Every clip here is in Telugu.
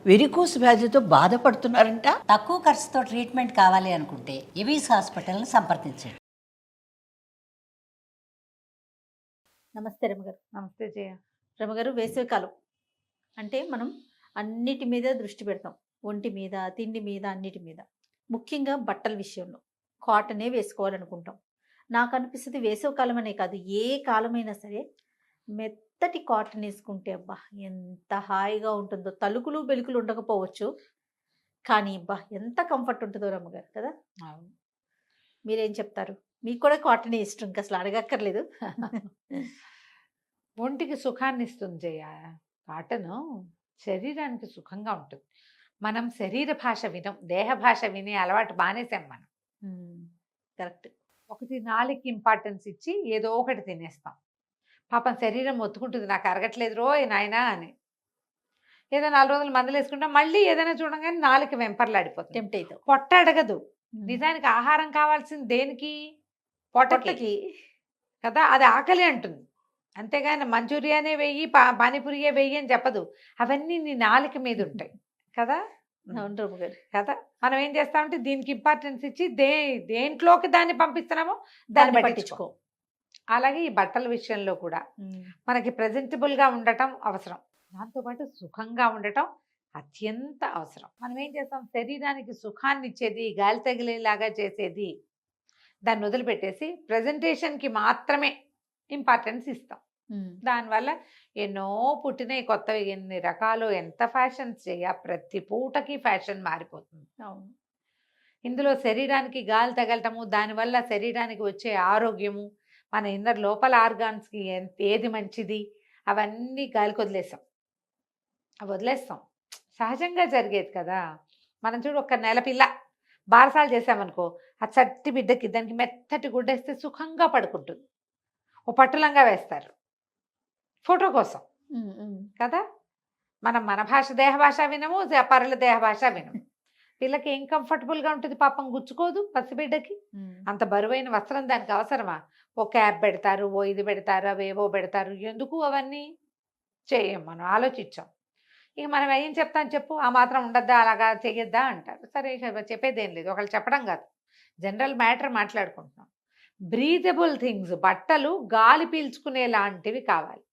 వెరికోస్ వ్యాధితో బాధపడుతున్నారంట. తక్కువ ఖర్చుతో ట్రీట్మెంట్ కావాలి అనుకుంటే ఎవిస్ హాస్పిటల్ని సంప్రదించండి. నమస్తే రమగారు. నమస్తే జయ. రమగారు, వేసవికాలం అంటే మనం అన్నిటి మీద దృష్టి పెడతాం. ఒంటి మీద, తిండి మీద, అన్నిటి మీద. ముఖ్యంగా బట్టల విషయంలో కాటనే వేసుకోవాలనుకుంటాం. నాకు అనిపిస్తుంది వేసవికాలం అనే కాదు, ఏ కాలమైనా సరే మెత్తటి కాటన్ వేసుకుంటే అబ్బా ఎంత హాయిగా ఉంటుందో. తలుకులు బెలుకులు ఉండకపోవచ్చు, కానీ అబ్బా ఎంత కంఫర్ట్ ఉంటుందో రమ్మగారు కదా. మీరేం చెప్తారు? మీకు కూడా కాటనే ఇష్టం, ఇంకా అసలు అడగక్కర్లేదు. ఒంటికి సుఖాన్ని ఇస్తుంది జయ. కాటను శరీరానికి సుఖంగా ఉంటుంది. మనం శరీర భాష వినం, దేహ భాష వినే అలవాటు మానేసాం మనం. కరెక్ట్. ఒకటి నాలుగుకి ఇంపార్టెన్స్ ఇచ్చి ఏదో ఒకటి తినేస్తాం. పాపం శరీరం ఒత్తుకుంటుంది, నాకు అరగట్లేదు రోయ్ నాయనా అని. ఏదో 4 రోజులు మందులు వేసుకుంటాం, మళ్ళీ ఏదైనా చూడగానే నాలుగు వెంపర్లాడిపోతుంది. టెంప్ట్ అవుతాం. పొట్ట అడగదు. నిజానికి ఆహారం కావాల్సింది దేనికి? పొట్టకి కదా. అది ఆకలి అంటుంది, అంతేగాని మంచూరియానే వెయ్యి పానీపూరియే వెయ్యి అని చెప్పదు. అవన్నీ నీ నాలుక మీద ఉంటాయి కదా. కదా మనం ఏం చేస్తామంటే దీనికి ఇంపార్టెన్స్ ఇచ్చి దేంట్లోకి దాన్ని పంపిస్తున్నామో దాన్ని పట్టించుకో. అలాగే ఈ బట్టల విషయంలో కూడా మనకి ప్రెజెంటబుల్గా ఉండటం అవసరం, దాంతోపాటు సుఖంగా ఉండటం అత్యంత అవసరం. మనం ఏం చేస్తాం, శరీరానికి సుఖాన్ని ఇచ్చేది, గాలి తగిలేలాగా చేసేది దాన్ని వదిలిపెట్టేసి ప్రజెంటేషన్కి మాత్రమే ఇంపార్టెన్స్ ఇస్తాం. దానివల్ల ఎన్నో పుట్టినాయి కొత్తవి, ఎన్ని రకాలు, ఎంత ఫ్యాషన్స్ చేయ, ప్రతి పూటకి ఫ్యాషన్ మారిపోతుంది. అవును. ఇందులో శరీరానికి గాలి తగలటము, దానివల్ల శరీరానికి వచ్చే ఆరోగ్యము, మన ఇన్నర్ లోపల ఆర్గాన్స్కి ఏది మంచిది అవన్నీ గాలికి వదిలేస్తాం. అవి వదిలేస్తాం, సహజంగా జరిగేది కదా. మనం చూడు, ఒక నెల పిల్ల బారసాలు చేసామనుకో, ఆ చట్టి బిడ్డకి దానికి మెత్తటి గుడ్డేస్తే సుఖంగా పడుకుంటుంది. ఓ పట్టులంగా వేస్తారు ఫోటో కోసం కదా. మనం మన భాష దేహ భాష వినము, పరుల దేహ భాష వినము. పిల్లకి ఏం కంఫర్టబుల్గా ఉంటుంది పాపం, గుచ్చుకోదు పసిబిడ్డకి. అంత బరువైన వస్త్రం దానికి అవసరమా? ఓ క్యాప్ పెడతారు, ఓ ఇది పెడతారు, అవేవో పెడతారు. ఎందుకు అవన్నీ చేయం, మనం ఆలోచించాం. ఇక మనం ఏం చెప్తాం చెప్పు, ఆ మాత్రం ఉండద్దా, అలాగా చెయ్యొద్దా అంటారు. సరే చెప్పేది ఏం లేదు, ఒకళ్ళు చెప్పడం కాదు, జనరల్ మ్యాటర్ మాట్లాడుకుంటున్నాం. బ్రీతబుల్ థింగ్స్, బట్టలు గాలి పీల్చుకునే లాంటివి కావాలి.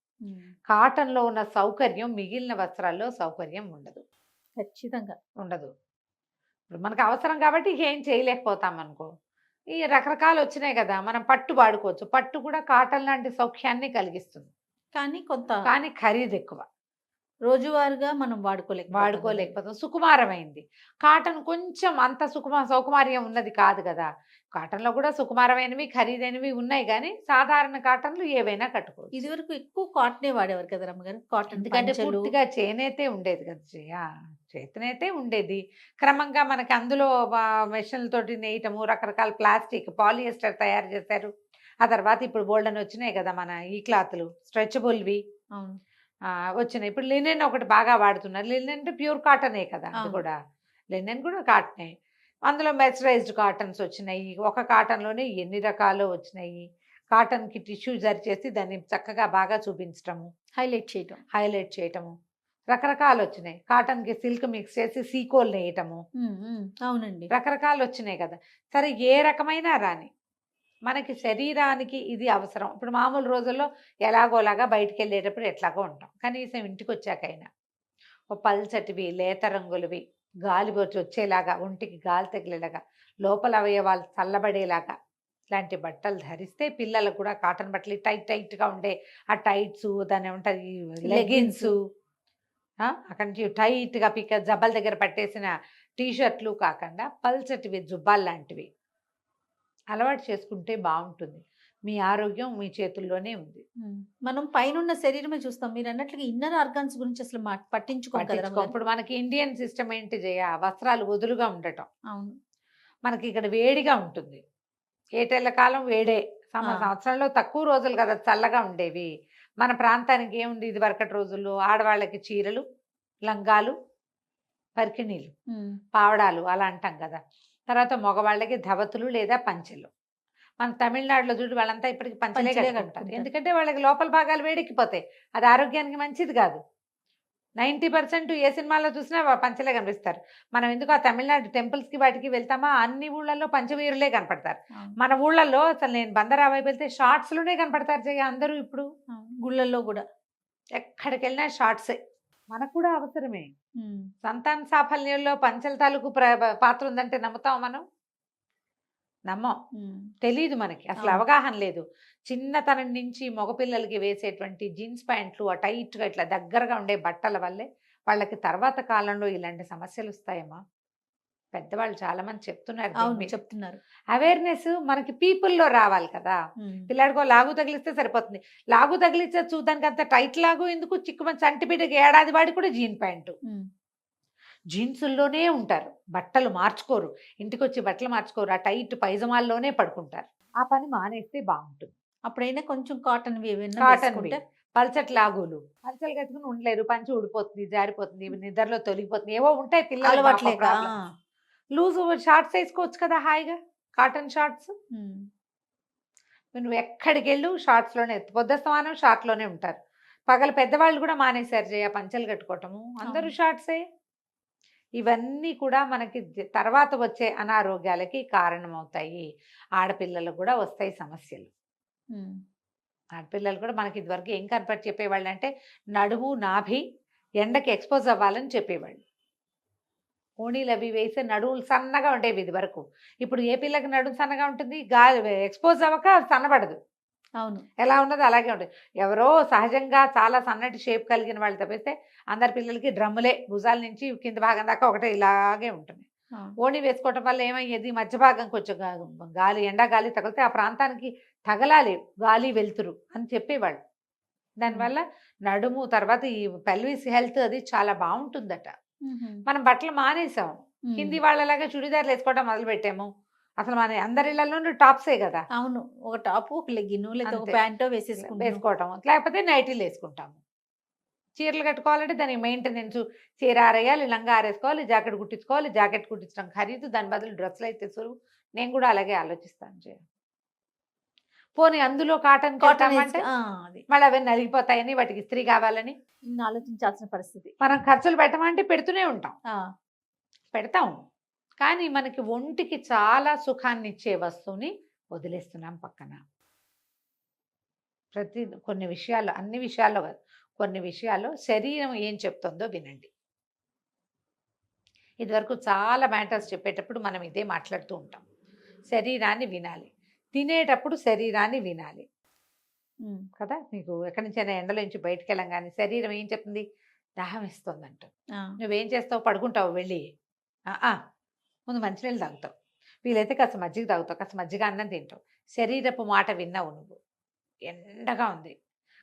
కాటన్లో ఉన్న సౌకర్యం మిగిలిన వస్త్రాల్లో సౌకర్యం ఉండదు, ఖచ్చితంగా ఉండదు. ఇప్పుడు మనకు అవసరం కాబట్టి ఏం చేయలేకపోతాం అనుకో. ఈ రకరకాలు వచ్చినాయి కదా, మనం పట్టు వాడుకోవచ్చు. పట్టు కూడా కాటన్ లాంటి సౌఖ్యాన్ని కలిగిస్తుంది, కానీ ఖరీదు ఎక్కువ, రోజువారీగా మనం వాడుకోలేకపోతాం. సుకుమారమైంది. కాటన్ కొంచెం అంత సౌకుమార్యం ఉన్నది కాదు కదా. కాటన్లో కూడా సుకుమారమైనవి ఖరీదైనవి ఉన్నాయి, కానీ సాధారణ కాటన్లు ఏవైనా కట్టుకోవచ్చు. ఇది వరకు ఎక్కువ కాటనే వాడేవారు కదా రమ్మగారు. కాటన్ ఎందుకంటే పూర్తిగా చేనేతే ఉండేది కదా జయ, చేతనైతే ఉండేది. క్రమంగా మనకి అందులో మెషిన్లతోటి నేయటము, రకరకాల ప్లాస్టిక్, పాలియస్టర్ తయారు చేశారు. ఆ తర్వాత ఇప్పుడు బోల్డన్ వచ్చినాయి కదా మన ఈ క్లాత్లు, స్ట్రెచబుల్వి వచ్చినాయి. ఇప్పుడు లినెన్ ఒకటి బాగా వాడుతున్నారు. లినెన్ అంటే ప్యూర్ కాటనే కదా, అది కూడా లినెన్ కూడా కాటనే. అందులో మెర్సరైజ్డ్ కాటన్స్ వచ్చినాయి. ఒక కాటన్లోనే ఎన్ని రకాలు వచ్చినాయి. కాటన్కి టిష్యూ జరి చేసి దాన్ని చక్కగా బాగా చూపించటము, హైలైట్ చేయటము, రకరకాలు వచ్చినాయి. కాటన్కి సిల్క్ మిక్స్ చేసి సీకోల్ నేయటము, అవునండి, రకరకాలు వచ్చినాయి కదా. సరే, ఏ రకమైన రాని మనకి శరీరానికి ఇది అవసరం. ఇప్పుడు మామూలు రోజుల్లో ఎలాగోలాగా బయటికి వెళ్ళేటప్పుడు ఎట్లాగో ఉంటాం, కనీసం ఇంటికి వచ్చాకైనా ఓ పల్చటివి, లేత రంగులవి, గాలి వచ్చేలాగా, ఒంటికి గాలి తగిలేలాగా, లోపల అవయవాలు చల్లబడేలాగా ఇలాంటి బట్టలు ధరిస్తే, పిల్లలకు కూడా కాటన్ బట్టలు టైట్గా ఉండే ఆ టైట్స్, దాని ఏమంటారు లెగిన్స్, అక్కడి నుంచి టైట్గా జబ్బల దగ్గర పట్టేసిన టీషర్ట్లు కాకుండా పల్చటివి, జుబ్బాలు లాంటివి అలవాటు చేసుకుంటే బాగుంటుంది. మీ ఆరోగ్యం మీ చేతుల్లోనే ఉంది. మనం పైన శరీరమే చూస్తాం. మీరు అన్నట్లుగా ఇన్నర్ ఆర్గాన్స్ గురించి అసలు పట్టించుకోవాలి. ఇప్పుడు మనకి ఇండియన్ సిస్టమ్ ఏంటి జయ, వస్త్రాలు వదులుగా ఉండటం. అవును, మనకి ఇక్కడ వేడిగా ఉంటుంది. ఏటేళ్ల కాలం వేడే, సంవత్సరంలో తక్కువ రోజులు కదా చల్లగా ఉండేవి. మన ప్రాంతానికి ఏముంది, ఇది వరకటి రోజుల్లో ఆడవాళ్ళకి చీరలు, లంగాలు, పరికిణీలు, పావడాలు అలా అంటాం కదా. తర్వాత మగవాళ్ళకి ధవతులు లేదా పంచెలు. మన తమిళనాడులో చూడు, వాళ్ళంతా ఇప్పటికి పంచలే కట్టుకుంటారు. ఎందుకంటే వాళ్ళకి లోపల భాగాలు వేడెక్కిపోతాయి, అది ఆరోగ్యానికి మంచిది కాదు. 90% ఏ సినిమాలో చూసినా పంచలే కనిపిస్తారు. మనం ఎందుకు ఆ తమిళనాడు టెంపుల్స్కి వాటికి వెళ్తామా, అన్ని ఊళ్ళల్లో పంచవీరులే కనపడతారు. మన ఊళ్ళల్లో అసలు నేను బందరాబాయి వెళ్తే షార్ట్స్లోనే కనపడతారు జయ అందరూ. ఇప్పుడు గుళ్ళల్లో కూడా ఎక్కడికి వెళ్ళినా షార్ట్సే. మనకు కూడా అవసరమే. సంతాన సాఫల్యంలో పంచల తాలూకు పాత్ర ఉందంటే నమ్ముతాం మనం? నమ్మం. తెలీదు మనకి, అసలు అవును. అవగాహన లేదు. చిన్నతనం నుంచి మగపిల్లలకి వేసేటువంటి జీన్స్ ప్యాంట్లు ఆ టైట్గా ఇట్లా దగ్గరగా ఉండే బట్టల వల్లే వాళ్ళకి తర్వాత కాలంలో ఇలాంటి సమస్యలు వస్తాయమ్మా. పెద్దవాళ్ళు చాలా మంది చెప్తున్నారు. అవును చెప్తున్నారు. అవేర్నెస్ మనకి పీపుల్లో రావాలి కదా. పిల్లాడికో లాగు తగిలిస్తే సరిపోతుంది. లాగు తగిలిస్తే చూడడానికి అంత టైట్ లాగు ఎందుకు, చిక్కుమని చంటి బిడ్డకి ఏడాది వాడి కూడా జీన్ ప్యాంటు జీన్సుల్లోనే ఉంటారు, బట్టలు మార్చుకోరు, ఇంటికి వచ్చి బట్టలు మార్చుకోరు, ఆ టైట్ పైజమాల్లోనే పడుకుంటారు. ఆ పని మానేస్తే బాగుంటుంది. అప్పుడైనా కొంచెం కాటన్ కాటన్ పల్చటి లాగులు పల్చలు కట్టుకుని ఉండలేరు, పంచి ఊడిపోతుంది, జారిపోతుంది, నిద్రలో తొలగిపోతుంది, ఏవో ఉంటాయి పిల్లలు అలవాట్లేక లూజ్ షార్ట్స్ వేసుకోవచ్చు కదా హాయిగా, కాటన్ షార్ట్స్. నువ్వు ఎక్కడికి వెళ్ళు షార్ట్స్లోనే, పొద్దుస్తమానం షార్ట్లోనే ఉంటారు. పగలు పెద్దవాళ్ళు కూడా మానేశారు జయ పంచలు కట్టుకోవటము, అందరూ షార్ట్సే. ఇవన్నీ కూడా మనకి తర్వాత వచ్చే అనారోగ్యాలకి కారణమవుతాయి. ఆడపిల్లలకు కూడా వస్తాయి సమస్యలు. ఆడపిల్లలు కూడా మనకి ఇదివరకు ఏం కనపడి చెప్పేవాళ్ళు అంటే నడుము నాభి ఎండకి ఎక్స్పోజ్ అవ్వాలని చెప్పేవాళ్ళు. ఓణీలు అవి వేసే నడువులు సన్నగా ఉండేవి ఇది వరకు. ఇప్పుడు ఏ పిల్లకి నడుము సన్నగా ఉంటుంది, గాలి ఎక్స్పోజ్ అవ్వక సన్నబడదు. అవును, ఎలా ఉన్నదో అలాగే ఉంటుంది. ఎవరో సహజంగా చాలా సన్నటి షేప్ కలిగిన వాళ్ళు తప్పిస్తే అందరి పిల్లలకి డ్రమ్ములే, భుజాల నుంచి కింద భాగం దాకా ఒకటే ఇలాగే ఉంటుంది. ఓణి వేసుకోవటం వల్ల ఏమయ్యేది, మధ్య భాగం కొంచెం గాలి ఎండా గాలి తగిలితే ఆ ప్రాంతానికి తగలాలి గాలి వెలుతురు అని చెప్పేవాళ్ళు. దానివల్ల నడుము తర్వాత ఈ పెల్విస్ హెల్త్ అది చాలా బాగుంటుందట. మనం బట్టలు మానేసాం, హిందీ వాళ్ళలాగా చుడిదార్లు వేసుకోవడం మొదలు పెట్టాము. అసలు మన అందరి ఇళ్లలోనూ టాప్సే కదా. అవును, ఒక టాప్ ఒక లెగ్గిన్ లేదా ఒక ప్యాంటో వేసుకోవటం, లేకపోతే నైటీలు వేసుకుంటాము. చీరలు కట్టుకోవాలంటే దానికి మెయింటెనెన్స్, చీర ఆరేయాలి, లంగా ఆరేసుకోవాలి, జాకెట్ కుట్టించుకోవాలి, జాకెట్ కుట్టించడం ఖరీదు, దాని బదులు డ్రెస్సులు అయితే సులువు. నేను కూడా అలాగే ఆలోచిస్తాను జయ. పోనీ అందులో కాటన్ అంటే మళ్ళీ అవన్నీ నలిగిపోతాయని, వాటికి ఇస్త్రీ కావాలని ఆలోచించాల్సిన పరిస్థితి. మనం ఖర్చులు పెట్టమంటే పెడుతూనే ఉంటాం, పెడతాం. కానీ మనకి ఒంటికి చాలా సుఖాన్ని ఇచ్చే వస్తువుని వదిలేస్తున్నాం పక్కన. కొన్ని విషయాల్లో, అన్ని విషయాల్లో కాదు, కొన్ని విషయాల్లో శరీరం ఏం చెప్తుందో వినండి. ఇదివరకు చాలా మ్యాటర్స్ చెప్పేటప్పుడు మనం ఇదే మాట్లాడుతూ ఉంటాం. శరీరాన్ని వినాలి, తినేటప్పుడు శరీరాన్ని వినాలి కదా. మీకు ఎక్కడి నుంచైనా ఎండలో నుంచి బయటకు వెళ్ళంగానే శరీరం ఏం చెప్తుంది, దాహం ఇస్తుందంట. నువ్వేం చేస్తావు, పడుకుంటావు వెళ్ళి, ముందు మంచినీళ్ళు తాగుతావు, వీలైతే కాస్త మజ్జిగ తాగుతావు, కాస్త మజ్జిగ అన్నం తింటావు. శరీరపు మాట విన్నావు నువ్వు. ఎండగా ఉంది,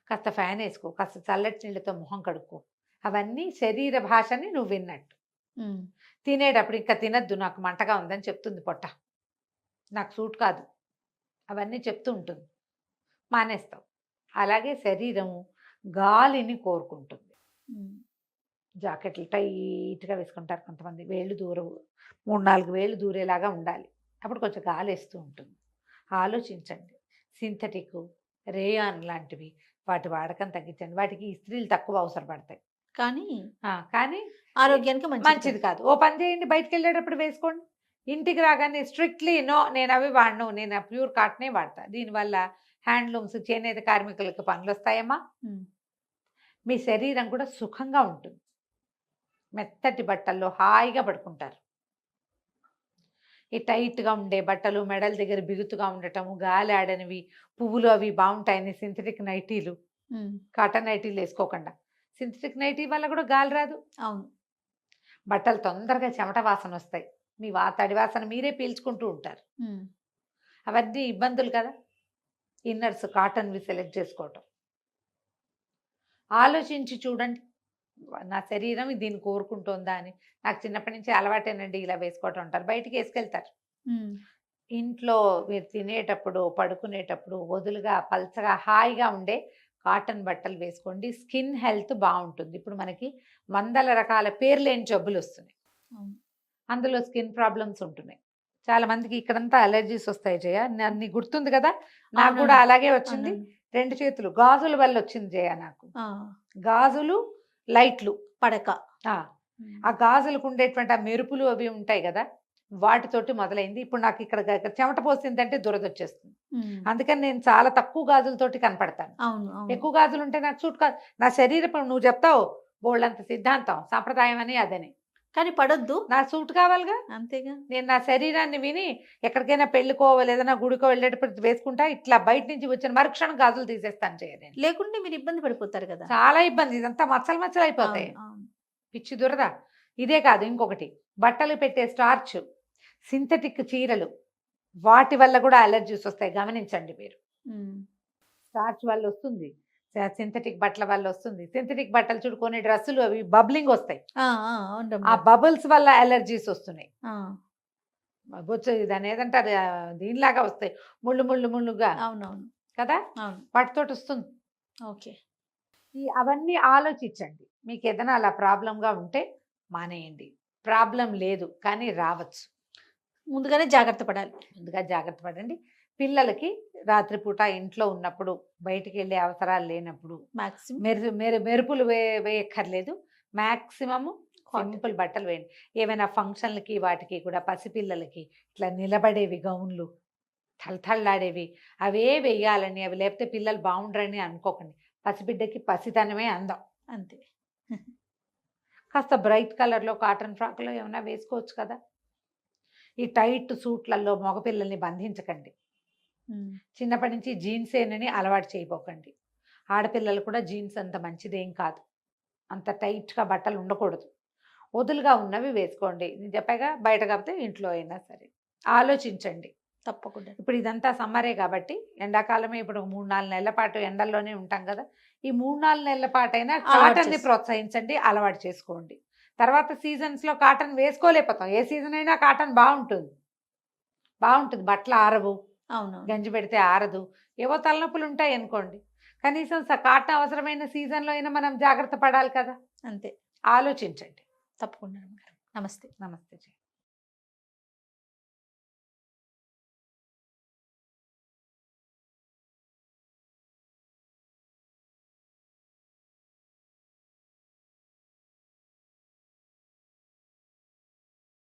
కాస్త ఫ్యాన్ వేసుకో, కాస్త చల్లటి నీళ్ళతో మొహం కడుక్కో. అవన్నీ శరీర భాషని నువ్వు విన్నట్టు. తినేటప్పుడు ఇంకా తినద్దు, నాకు మంటగా ఉందని చెప్తుంది పొట్ట, నాకు సూట్ కాదు, అవన్నీ చెప్తూ ఉంటుంది, మానేస్తావు. అలాగే శరీరము గాలిని కోరుకుంటుంది. జాకెట్లు టైట్గా వేసుకుంటారు కొంతమంది, వేళ్ళు దూరం 3-4 వేళ్ళు దూరేలాగా ఉండాలి, అప్పుడు కొంచెం గాలి వేస్తూ ఉంటుంది. ఆలోచించండి, సింథటిక్ రేయాన్ లాంటివి వాటి వాడకం తగ్గించండి. వాటికి ఇస్త్రీలు తక్కువ అవసరపడతాయి, కానీ ఆరోగ్యానికి మంచిది కాదు. ఓ పని చేయండి, బయటకు వెళ్ళేటప్పుడు వేసుకోండి. ఇంటికి రాగానే స్ట్రిక్ట్లీ నో, నేను అవి వాడను, నేను ప్యూర్ కాటనే వాడతా. దీనివల్ల హ్యాండ్లూమ్స్, చేనేత కార్మికులకు పనులు వస్తాయమ్మా. మీ శరీరం కూడా సుఖంగా ఉంటుంది, మెత్తటి బట్టల్లో హాయిగా పడుకుంటారు. ఈ టైట్గా ఉండే బట్టలు, మెడల దగ్గర బిగుతుగా ఉండటము, గాలి ఆడనివి, పువ్వులు అవి బాగుంటాయని సింథటిక్ నైటీలు, కాటన్ నైటీలు వేసుకోకుండా. సింథటిక్ నైటీ వల్ల కూడా గాలి రాదు. అవును, బట్టలు తొందరగా చెమట వాసన వస్తాయి, మీ తడి వాసన మీరే పీల్చుకుంటూ ఉంటారు. అవన్నీ ఇబ్బందులు కదా. ఇన్నర్స్ కాటన్వి సెలెక్ట్ చేసుకోవటం. ఆలోచించి చూడండి, నా శరీరం దీన్ని కోరుకుంటుందా అని. నాకు చిన్నప్పటి నుంచి అలవాటేనండి ఇలా వేసుకోవటం అంటారు, బయటికి వేసుకెళ్తారు. ఇంట్లో మీరు తినేటప్పుడు, పడుకునేటప్పుడు వదులుగా, పల్చగా, హాయిగా ఉండే కాటన్ బట్టలు వేసుకోండి. స్కిన్ హెల్త్ బాగుంటుంది. ఇప్పుడు మనకి 100 రకాల పేరు లేని జబ్బులు వస్తున్నాయి, అందులో స్కిన్ ప్రాబ్లమ్స్ ఉంటున్నాయి. చాలా మందికి ఇక్కడంతా అలర్జీస్ వస్తాయి జయ, నీ గుర్తుంది కదా, నాకు కూడా అలాగే వచ్చింది. 2 చేతులు గాజుల వల్ల వచ్చింది జయ నాకు. గాజులు, లైట్లు పడక. ఆ గాజులకు ఉండేటువంటి ఆ మెరుపులు అవి ఉంటాయి కదా, వాటితోటి మొదలైంది. ఇప్పుడు నాకు ఇక్కడ చెమట పోసిందంటే దురద వచ్చేస్తుంది. అందుకని నేను చాలా తక్కువ గాజులతోటి కనపడతాను. అవును అవును. ఎక్కువ గాజులు ఉంటే నాకు సూట్ కాదు. నా శరీరం నువ్వు చెప్తావు బోళ్ళంత సిద్ధాంతం సాంప్రదాయం అని అదని, కానీ పడొద్దు. నా సూట్ కావాలిగా. అంతేగా. నేను నా శరీరాన్ని విని ఎక్కడికైనా పెళ్ళికో ఏదైనా గుడికో వెళ్ళేటప్పుడు వేసుకుంటా, ఇట్లా బయట నుంచి వచ్చిన మరుక్షణం గాజులు తీసేస్తాను చేయను. లేకుంటే మీరు ఇబ్బంది పడిపోతారు కదా. చాలా ఇబ్బంది, ఇదంతా మచ్చలు మచ్చలు అయిపోతాయి. అవును, అవును. పిచ్చి దురద. ఇదే కాదు, ఇంకొకటి బట్టలు పెట్టే స్టార్చ్, సింథటిక్ చీరలు, వాటి వల్ల కూడా అలర్జీస్ వస్తాయి. గమనించండి మీరు. స్టార్చ్ వల్ల వస్తుంది, సింథటిక్ బట్టల వల్ల వస్తుంది. సింథటిక్ బట్టలు చూడుకొని డ్రెస్సులు అవి బబ్లింగ్ వస్తాయి. ఆ బబుల్స్ వల్ల అలర్జీస్ వస్తున్నాయి. బొచ్చు దాని ఏదంటారు, దీనిలాగా వస్తాయి, ముళ్ళు ముళ్ళు ముళ్ళుగా. అవునవును కదా, అవును. వాటితోటి వస్తుంది. ఓకే. అవన్నీ ఆలోచించండి. మీకు ఏదైనా అలా ప్రాబ్లంగా ఉంటే మానేయండి. ప్రాబ్లం లేదు కానీ రావచ్చు. ముందుగానే జాగ్రత్త పడాలి. ముందుగా జాగ్రత్త పడండి. పిల్లలకి రాత్రిపూట ఇంట్లో ఉన్నప్పుడు, బయటికి వెళ్ళే అవసరాలు లేనప్పుడు మాక్సిమం మెరుపులు వేయక్కర్లేదు. మ్యాక్సిమము సింపుల్ బట్టలు వేయండి. ఏమైనా ఫంక్షన్లకి వాటికి కూడా పసిపిల్లలకి ఇట్లా నిలబడేవి గౌన్లు, తలతళ్ళాడేవి అవే వేయాలని, అవి లేకపోతే పిల్లలు బాగుండరని అనుకోకండి. పసిబిడ్డకి పసితనమే అందం. అంతే. కాస్త బ్రైట్ కలర్లో కాటన్ ఫ్రాక్లో ఏమైనా వేసుకోవచ్చు కదా. ఈ టైట్ సూట్లలో మగపిల్లల్ని బంధించకండి. చిన్నప్పటి నుంచి జీన్సేనని అలవాటు చేయబోకండి. ఆడపిల్లలు కూడా జీన్స్ అంత మంచిదేం కాదు, అంత టైట్గా బట్టలు ఉండకూడదు. వదులుగా ఉన్నవి వేసుకోండి. నేను చెప్పాగా, బయట కాకపోతే ఇంట్లో అయినా సరే. ఆలోచించండి తప్పకుండా. ఇప్పుడు ఇదంతా సమ్మరే కాబట్టి, ఎండాకాలమే. ఇప్పుడు 3-4 నెలల పాటు ఎండల్లోనే ఉంటాం కదా. ఈ 3-4 నెలల పాటైనా కాటన్ని ప్రోత్సహించండి, అలవాటు చేసుకోండి. తర్వాత సీజన్స్లో కాటన్ వేసుకోలేకపోతాం. ఏ సీజన్ అయినా కాటన్ బాగుంటుంది. బట్టలు ఆరవు, అవును, గంజి పెడితే ఆరదు, ఏవో తలనొప్పులు ఉంటాయి అనుకోండి. కనీసం కాటన్ అవసరమైన సీజన్లో అయినా మనం జాగ్రత్త పడాలి కదా. అంతే. ఆలోచించండి. తప్పకుండా. నమస్తే. నమస్తే.